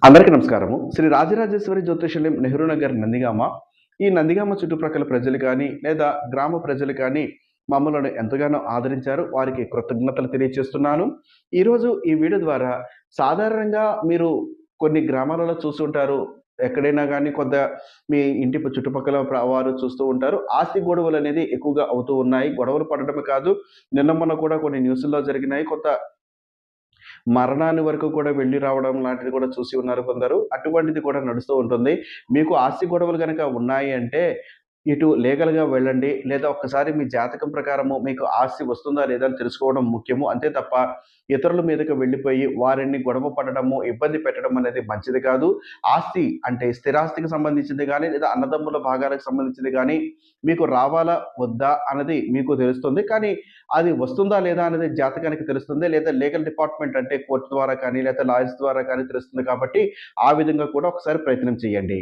అందరికీ నమస్కారము. శ్రీ రాజరాజేశ్వరి జ్యోతిష్యాలయం నెహ్రూ నగర్ నందిగామ. ఈ నందిగామ చుట్టుప్రక్కల ప్రజలు కానీ, లేదా గ్రామ ప్రజలు కానీ మమ్మలను ఎంతగానో ఆదరించారు. వారికి కృతజ్ఞతలు తెలియజేస్తున్నాను. ఈరోజు ఈ వీడియో ద్వారా సాధారణంగా మీరు కొన్ని గ్రామాలలో చూస్తుంటారు. ఎక్కడైనా గానీ కొంత మీ ఇంటి చుట్టుపక్కల వారు చూస్తూ ఉంటారు. ఆస్తి గొడవలనేది ఎక్కువగా అవుతూ ఉన్నాయి. గొడవలు పడడమే కాదు, నిన్న మొన్న కూడా కొన్ని న్యూసుల్లో జరిగినాయి. కొంత మరణాన్ని వరకు కూడా వెళ్లి రావడం లాంటిది కూడా చూసి ఉన్నారు కొందరు. అటువంటిది కూడా నడుస్తూ ఉంటుంది. మీకు ఆస్తి గొడవలు గనక ఉన్నాయి అంటే, ఇటు లీగల్‌గా వెళ్ళండి. లేదా ఒక్కసారి మీ జాతకం ప్రకారము మీకు ఆస్తి వస్తుందా లేదా అని తెలుసుకోవడం ముఖ్యము. అంతే తప్ప ఇతరుల మీదకి వెళ్ళిపోయి వారిని గొడవ పడడము, ఇబ్బంది పెట్టడం అనేది మంచిది కాదు. ఆస్తి అంటే స్థిరాస్తికి సంబంధించింది గానీ, లేదా అన్నదమ్ముల భాగాలకు సంబంధించింది గానీ, మీకు రావాలా? వద్దా? అన్నది మీకు తెలుస్తుంది. కానీ అది వస్తుందా? లేదా? అనేది జాతకానికి తెలుస్తుంది. లేదా లీగల్ డిపార్ట్‌మెంట్ అంటే కోర్ట్ ద్వారా కానీ, లేతే లాయర్స్ ద్వారా కానీ తెలుస్తుంది కాబట్టి, ఆ విధంగా కూడా ఒకసారి ప్రయత్నం చేయండి.